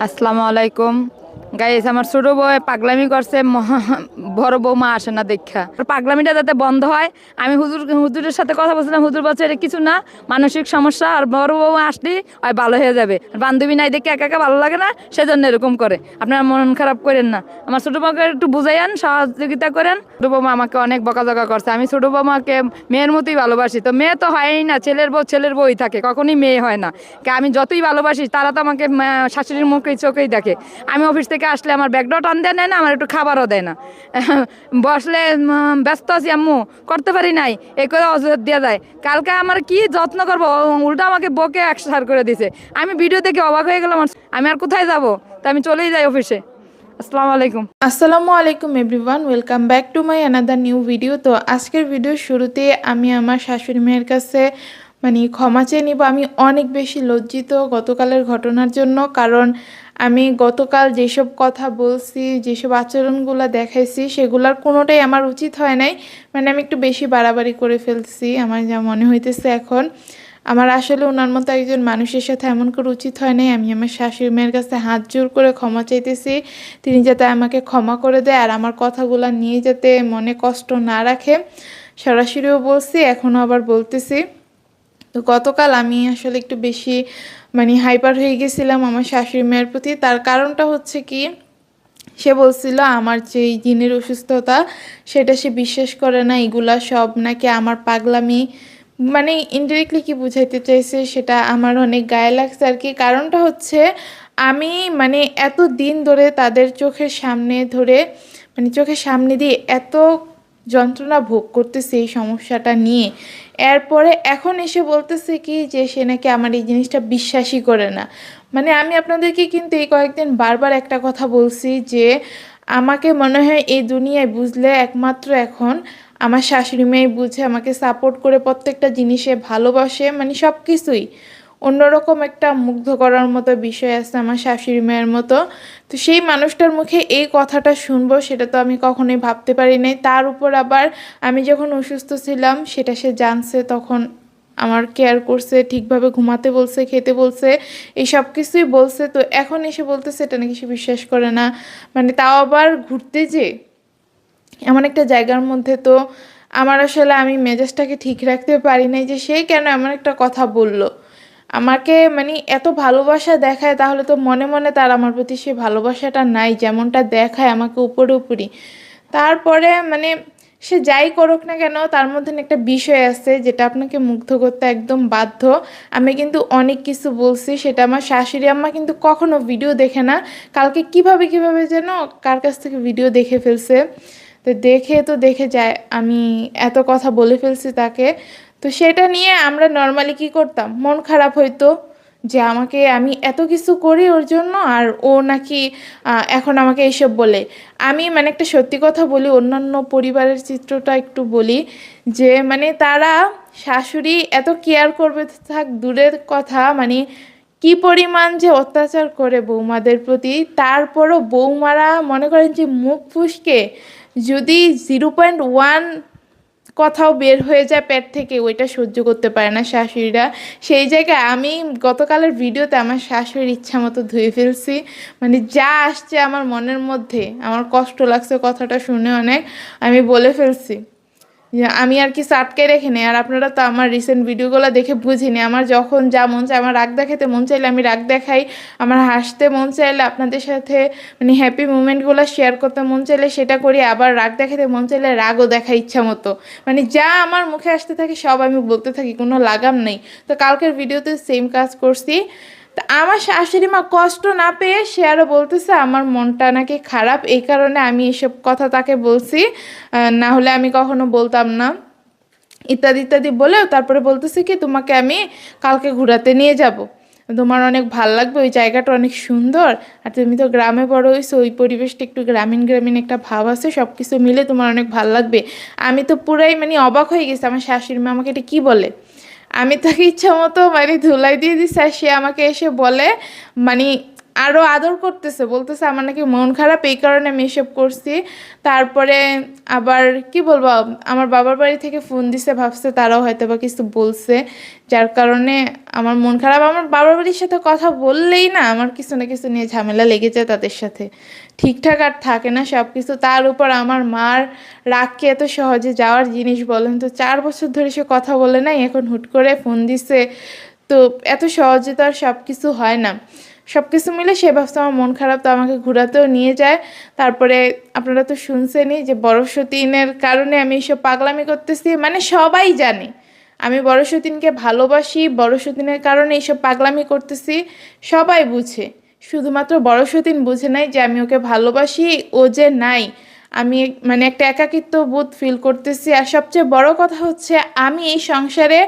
আসসালামু আলাইকুম গাইস। আমার ছোট বউ পাগলামি করছে, বড় বৌমা আসে না দেখা। পাগলামিটা যাতে বন্ধ হয়, আমি হুজুরের সাথে কথা বলছিলাম। হুজুর বলছে এটা কিছু না, মানসিক সমস্যা, আর বড় বৌমা আসলে আর ভালো হয়ে যাবে। আর বান্ধবী নাই দেখে একা একা ভালো লাগে না, সেজন্য এরকম করে। আপনারা মন খারাপ করেন না, আমার ছোট বউকে একটু বুঝাইয়ান, সহযোগিতা করেন। ছোট বৌমা আমাকে অনেক বকাঝকা করছে। আমি ছোট বৌমাকে মেয়ের মতোই ভালোবাসি, তো মেয়ে তো হয়ই না, ছেলের বউই থাকে, কখনই মেয়ে হয় না। আমি যতই ভালোবাসি তারা তো আমাকে শাশুড়ির মুখেই চোখেই দেখে। আমি অফিস থেকে আসলে আমার ব্যাগটাও টান দেয় না, আমার একটু খাবারও দেয় না। বসলে ব্যস্ত আছি আম্মু, করতে পারি নাই, এই করে অজুহাত দেওয়া যায়। কালকে আমার কি যত্ন করবো, উল্টা আমাকে বকে একসার করে দিছে। আমি ভিডিও দেখে অবাক হয়ে গেলাম, আমি আর কোথায় যাব, তা আমি চলেই যাই অফিসে। আসসালামু আলাইকুম। আসসালামু আলাইকুম everyone, welcome back to my another new video. তো আজকের ভিডিওর শুরুতে আমি আমার শাশুড়ি মায়ের কাছে ক্ষমা চেয়ে নিব। আমি অনেক বেশি লজ্জিত গতকালের ঘটনার জন্য, কারণ আমি গতকাল যেসব কথা বলছি, যেসব আচরণগুলো দেখাইছি, সেগুলোর কোনোটাই আমার উচিত হয় নাই। আমি একটু বেশি বাড়াবাড়ি করে ফেলছি, আমার যা মনে হইতেছে এখন। আমার আসলে ওনার মতো একজন মানুষের সাথে এমন করে উচিত হয় নাই। আমি আমার শাশুড়ি মায়ের কাছে হাত জোর করে ক্ষমা চাইতেছি, তিনি যাতে আমাকে ক্ষমা করে দেয় আর আমার কথাগুলো নিয়ে যাতে মনে কষ্ট না রাখে। সরাসরিও বলছি, এখনও আবার বলতেছি। তো গতকাল আমি আসলে একটু বেশি হাইপার হয়ে গেছিলাম আমার শাশুড়ি মায়ের প্রতি। তার কারণটা হচ্ছে কি, সে বলছিল আমার যে এই জিনের অসুস্থতা, সেটা সে বিশ্বাস করে না, এগুলা সব নাকি আমার পাগলামি। ইনডিরেক্টলি কি বুঝাইতে চাইছে সেটা আমার অনেক গায়ে লাগছে আর কি। কারণটা হচ্ছে আমি এত দিন ধরে তাদের চোখের সামনে ধরে চোখের সামনে দিয়ে এত যন্ত্রণা ভোগ করতেছি এই সমস্যাটা নিয়ে। এরপরে এখন এসে বলতেছে কি যে সে নাকি আমার এই জিনিসটা বিশ্বাসই করে না। আমি আপনাদেরকে কিন্তু এই কয়েকদিন বারবার একটা কথা বলছি যে আমাকে মনে হয় এই দুনিয়ায় বুঝলে একমাত্র এখন আমার শাশুড়ি মেয়ে বুঝে, আমাকে সাপোর্ট করে, প্রত্যেকটা জিনিসে ভালোবাসে, সব কিছুই অন্যরকম একটা মুগ্ধ করার মতো বিষয় আছে আমার শাশুড়ি মায়ের মতো। তো সেই মানুষটার মুখে এই কথাটা শুনবো, সেটা তো আমি কখনোই ভাবতে পারি নাই। তার উপর আবার আমি যখন অসুস্থ ছিলাম সেটা সে জানছে, তখন আমার কেয়ার করছে, ঠিকভাবে ঘুমাতে বলছে, খেতে বলছে, এই সব কিছুই বলছে। তো এখন এসে বলতেছে এটা নাকি সে বিশ্বাস করে না। তাও আবার ঘুরতে যে এমন একটা জায়গার মধ্যে। তো আমার আসলে আমি মেজাজটাকে ঠিক রাখতে পারি নাই যে সে কেন এমন একটা কথা বলল আমাকে। এত ভালোবাসা দেখায়, তাহলে তো মনে মনে তার আমার প্রতি সে ভালোবাসাটা নাই যেমনটা দেখায় আমাকে উপরে উপরি। তারপরে সে যাই করুক না কেন, তার মধ্যে না একটা বিষয় আছে যেটা আপনাকে মুগ্ধ করতে একদম বাধ্য। আমি কিন্তু অনেক কিছু বলছি, সেটা আমার শাশুড়ি আম্মা কিন্তু কখনো ভিডিও দেখে না। কালকে কিভাবে কিভাবে যেন কার কাছ থেকে ভিডিও দেখে ফেলছে। তো দেখে যায় আমি এত কথা বলে ফেলছি তাকে। তো সেটা নিয়ে আমরা নর্মালি কি করতাম, মন খারাপ হইতো যে আমি এত কিছু করি ওর জন্য, আর ও নাকি এখন আমাকে এইসব বলে। আমি একটা সত্যি কথা বলি, অন্যান্য পরিবারের চিত্রটা একটু বলি যে তারা শাশুড়ি এত কেয়ার করবে থাক দূরের কথা, কি পরিমাণ যে অত্যাচার করে বৌমাদের প্রতি। তারপরও বৌমারা মনে করেন যে মুখ ফুসকে যদি 0.1 কথাও বের হয়ে যায় পেট থেকে, ওইটা সহ্য করতে পারে না শাশুড়িরা। সেই জায়গায় আমি গতকালের ভিডিওতে আমার শাশুড়ির ইচ্ছা মতো ধুয়ে ফেলছি। যা আসছে আমার মনের মধ্যে, আমার কষ্ট লাগছে কথাটা শুনে অনেক, আমি বলে ফেলছি যে আমি আর কিছু আটকে রেখে নেই। আর আপনারা তো আমার রিসেন্ট ভিডিওগুলো দেখে বুঝিনি, আমার যখন যা মন চায়, আমার রাগ দেখাতে মন চাইলে আমি রাগ দেখাই, আমার হাসতে মন চাইলে আপনাদের সাথে হ্যাপি মুমেন্টগুলো শেয়ার করতে মন চাইলে সেটা করি, আবার রাগ দেখাতে মন চাইলে রাগও দেখাই ইচ্ছা মতো। যা আমার মুখে আসতে থাকে সব আমি বলতে থাকি, কোনো লাগাম নেই। তো কালকের ভিডিওতে সেম কাজ করছি। তা আমার শাশুড়ি মা কষ্ট না পেয়ে সে আরও বলতেছে আমার মনটা নাকি খারাপ, এই কারণে আমি এসব কথা তাকে বলছি, না হলে আমি কখনো বলতাম না, ইত্যাদি ইত্যাদি বলেও তারপরে বলতেছে কি তোমাকে আমি কালকে ঘোরাতে নিয়ে যাব, তোমার অনেক ভাল লাগবে, ওই জায়গাটা অনেক সুন্দর, আর তুমি তো গ্রামে বড় হয়েছো, ওই পরিবেশটা একটু গ্রামীণ গ্রামীণ একটা ভাব আছে, সব কিছু মিলে তোমার অনেক ভাল লাগবে। আমি তো পুরাই অবাক হয়ে গেছি, আমার শাশুড়ি মা আমাকে এটা কী বলে। আমি তাকে ইচ্ছা মতো ধুলাই দিয়ে দিচ্ছি, আর সে আমাকে এসে বলে মানে আরও আদর করতেছে, বলতেছে আমার নাকি মন খারাপ এই কারণে আমি এসব করছি। তারপরে আবার কি বলবো, আমার বাবার বাড়ি থেকে ফোন দিছে, ভাবছে তারাও হয়তো বা কিছু বলছে, যার কারণে আমার মন খারাপ। আমার বাবার বাড়ির সাথে কথা বললেই না আমার কিছু না কিছু নিয়ে ঝামেলা লেগে যায়, তাদের সাথে ঠিকঠাক আর থাকে না সব কিছু। তার উপর আমার মার রাগকে এত সহজে যাওয়ার জিনিস বলেন তো, 4 বছর ধরে সে কথা বলে নাই, এখন হুট করে ফোন দিছে। তো এত সহজে তো আর সব কিছু হয় না। সব কিছু মিলে সে ভাবছে আমার মন খারাপ, তো আমাকে ঘোরাতেও নিয়ে যায়। তারপরে আপনারা তো শুনছেনই যে বড় সতীনের কারণে আমি এসব পাগলামি করতেছি, মানে সবাই জানে আমি বড় সতীনকে ভালোবাসি, বড় সতীনের কারণে এইসব পাগলামি করতেছি, সবাই বুঝে। শুধুমাত্র বড় সতীন বুঝে নাই যে আমি ওকে ভালোবাসি, ও যে নাই, আমি মানে একটা একাকিত্ব বোধ ফিল করতেছি। আর সবচেয়ে বড় কথা হচ্ছে আমি এই সংসারে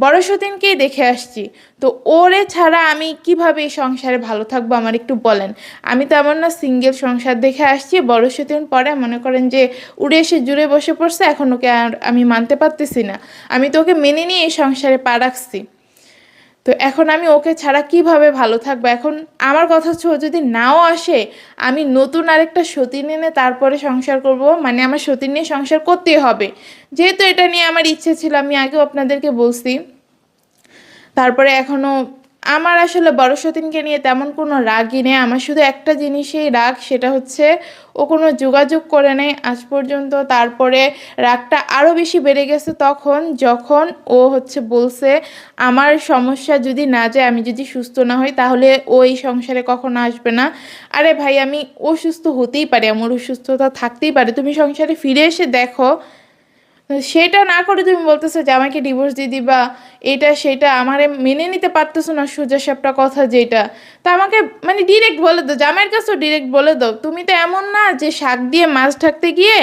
বড় সতীনকেই দেখে আসছি, তো ওরে ছাড়া আমি কিভাবে এই সংসারে ভালো থাকবো আমার একটু বলেন। আমি তো এমন না সিঙ্গেল সংসার দেখে আসছি, বড় সতীন পরে মনে করেন যে উড়ে এসে জুড়ে বসে পড়ছে, এখন ওকে আর আমি মানতে পারতেছি না। আমি তো ওকে মেনে নিয়ে এই সংসারে পা রাখছি, তো এখন আমি ওকে ছাড়া কিভাবে ভালো থাকবো। এখন আমার কথা হচ্ছে ও যদি নাও আসে, আমি নতুন আরেকটা সতীন এনে তারপরে সংসার করব, মানে আমার সতীন নিয়ে সংসার করতেই হবে, যেহেতু এটা নিয়ে আমার ইচ্ছে ছিল, আমি আগেও আপনাদেরকে বলছি। তারপরে এখনো আমার আসলে বড় সতীনকে নিয়ে তেমন কোনো রাগই নেই, আমার শুধু একটা জিনিসেই রাগ, সেটা হচ্ছে ও কোনো যোগাযোগ করে নেই আজ পর্যন্ত। তারপরে রাগটা আরও বেশি বেড়ে গেছে তখন যখন ও হচ্ছে বলছে আমার সমস্যা যদি না যায়, আমি যদি সুস্থ না হই, তাহলে ও এই সংসারে কখনো আসবে না। আরে ভাই, আমি অসুস্থ হতেই পারে, আমার অসুস্থতা থাকতেই পারে, তুমি সংসারে ফিরে এসে দেখো। সেটা না করে তুমি বলতেছো যে আমাকে ডিভোর্স দিয়ে দিবা, এটা সেটা আমারে মেনে নিতে পারতেছো না, সোজা সাপটা কথা যেটা। তা আমাকে মানে ডিরেক্ট বলে দাও, জামাইয়ের কাছেও ডিরেক্ট বলে দাও। তুমি তো এমন না যে শাক দিয়ে মাছ ঢাকতে গিয়ে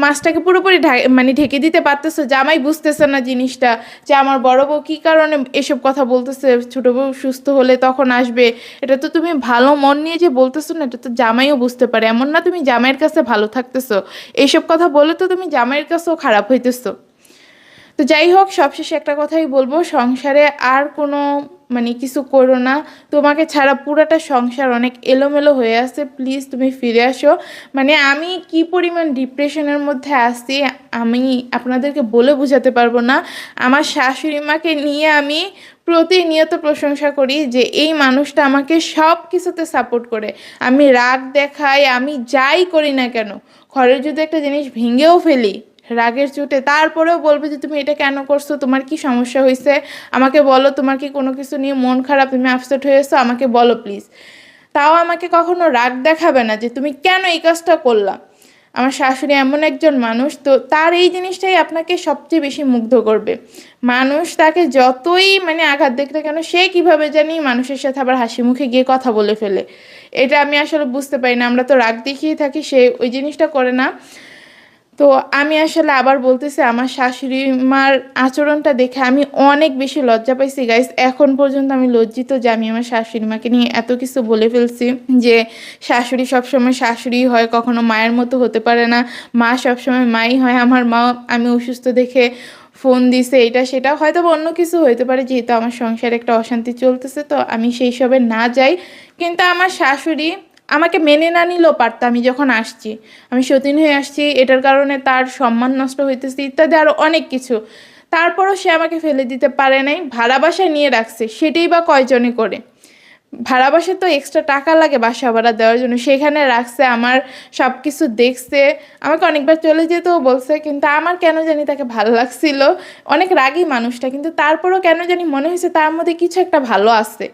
মাছটাকে পুরোপুরি মানে ঢেকে দিতে পারতেছো, জামাই বুঝতেছে না জিনিসটা, যে আমার বড় বউ কী কারণে এসব কথা বলতেছে, ছোট বউ সুস্থ হলে তখন আসবে। এটা তো তুমি ভালো মন নিয়ে যে বলতেছো না, এটা তো জামাইও বুঝতে পারে। এমন না তুমি জামাইয়ের কাছে ভালো থাকতেছো, এইসব কথা বলে তো তুমি জামাইয়ের কাছেও খারাপ হইতেছো। তো যাই হোক, সবশেষে একটা কথাই বলবো, সংসারে আর কোনো মানে কিছু করো না, তোমাকে ছাড়া পুরাটা সংসার অনেক এলোমেলো হয়ে আছে, প্লিজ তুমি ফিরে আসো। মানে আমি কি পরিমাণ ডিপ্রেশনের মধ্যে আছি আমি আপনাদেরকে বলে বোঝাতে পারবো না। আমার শাশুড়ি মাকে নিয়ে আমি প্রতিনিয়ত প্রশংসা করি যে এই মানুষটা আমাকে সব কিছুতে সাপোর্ট করে। আমি রাগ দেখাই, আমি যাই করি না কেন, ঘরের যদি একটা জিনিস ভেঙেও ফেলি রাগের চোটে, তারপরেও বলবে যে তুমি এটা কেন করছো, তোমার কি সমস্যা হয়েছে, আমাকে বলো, তোমার কি কোনো কিছু নিয়ে মন খারাপ, তুমি আপসেট হয়েছো, আমাকে বলো প্লিজ। তাও আমাকে কখনো রাগ দেখাবে না যে তুমি কেন এই কাজটা করলা। আমার শাশুড়ি এমন একজন মানুষ, তো তার এই জিনিসটাই আপনাকে সবচেয়ে বেশি মুগ্ধ করবে। মানুষ তাকে যতই মানে আঘাত দেখতে কেন, সে কিভাবে জানি মানুষের সাথে আবার হাসি মুখে গিয়ে কথা বলে ফেলে, এটা আমি আসলে বুঝতে পারি না। আমরা তো রাগ দেখিয়ে থাকি, সে ওই জিনিসটা করে না। তো আমি আসলে আবার বলতেছি, আমার শাশুড়ি মার আচরণটা দেখে আমি অনেক বেশি লজ্জা পাইছি গাইস। এখন পর্যন্ত আমি লজ্জিত যে আমি আমার শাশুড়ি মাকে নিয়ে এত কিছু বলে ফেলছি, যে শাশুড়ি সবসময় শাশুড়ি হয়, কখনো মায়ের মতো হতে পারে না, মা সবসময় মাই হয়। আমার মা আমি অসুস্থ দেখে ফোন দিছে, এটা সেটা হয়তো বা অন্য কিছু হইতে পারে, যেহেতু আমার সংসারে একটা অশান্তি চলতেছে, তো আমি সেই সবে না যাই। কিন্তু আমার শাশুড়ি আমাকে মেনে না নিলেও পারতো, আমি যখন আসছি, আমি সতীন হয়ে আসছি, এটার কারণে তার সম্মান নষ্ট হইতেছে ইত্যাদি আরও অনেক কিছু, তারপরও সে আমাকে ফেলে দিতে পারে নাই, ভাড়া বাসায় নিয়ে রাখছে, সেটাই বা কয়জনে করে। ভাড়া বাসায় তো এক্সট্রা টাকা লাগে বাসা ভাড়া দেওয়ার জন্য, সেখানে রাখছে, আমার সব কিছু দেখছে, আমাকে অনেকবার চলে যেতেও বলছে, কিন্তু আমার কেন জানি তাকে ভালো লাগছিল। অনেক রাগী মানুষটা, কিন্তু তারপরও কেন জানি মনে হয়েছে তার মধ্যে কিছু একটা ভালো আছে,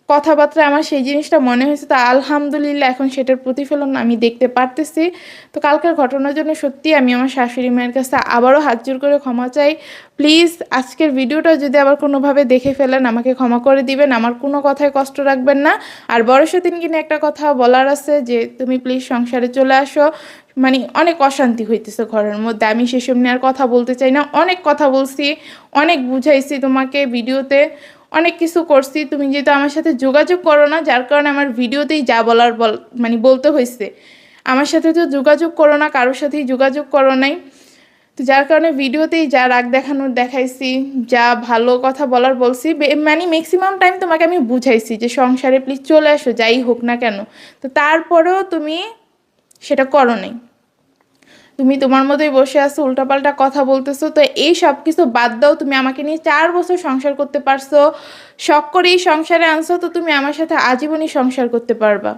কথাবার্তা আমার সেই জিনিসটা মনে হয়েছে। তো আলহামদুলিল্লাহ এখন সেটার প্রতিফলন আমি দেখতে পারতেছি। তো কালকের ঘটনার জন্য সত্যি আমি আমার শাশুড়ি মায়ের কাছে আবারও হাত জোর করে ক্ষমা চাই। প্লিজ আজকের ভিডিওটা যদি আবার কোনোভাবে দেখে ফেলেন, আমাকে ক্ষমা করে দিবেন, আমার কোনো কথায় কষ্ট রাখবেন না। আর বড় সতীন কিনে একটা কথা বলার আছে, যে তুমি প্লিজ সংসারে চলে আসো, মানে অনেক অশান্তি হইতেছে ঘরের মধ্যে, আমি সেসব নিয়ে আর কথা বলতে চাই না। অনেক কথা বলছি, অনেক বুঝাইছি তোমাকে, ভিডিওতে অনেক কিছু করছি, তুমি যেহেতু আমার সাথে যোগাযোগ করো না, যার কারণে আমার ভিডিওতেই যা বলার মানে বলতে হয়েছে। আমার সাথে তো যোগাযোগ করো না, কারোর সাথেই যোগাযোগ করো নাই। তো যার কারণে ভিডিওতেই যা রাগ দেখানোর দেখাইছি, যা ভালো কথা বলার বলছি, মানে ম্যাক্সিমাম টাইম তোমাকে আমি বুঝাইছি যে সংসারে প্লিজ চলে আসো যাই হোক না কেন। তো তারপরেও তুমি সেটা করো নাই, তুমি তোমার মতোই বসে আছো, উল্টাপাল্টা কথা বলতেছো। তো এই সব কিছু বাদ দাও, তুমি আমাকে নিয়ে 4 বছর সংসার করতে পারছো, শখ করে এই সংসারে আনছো, তো তুমি আমার সাথে আজীবনই সংসার করতে পারবা।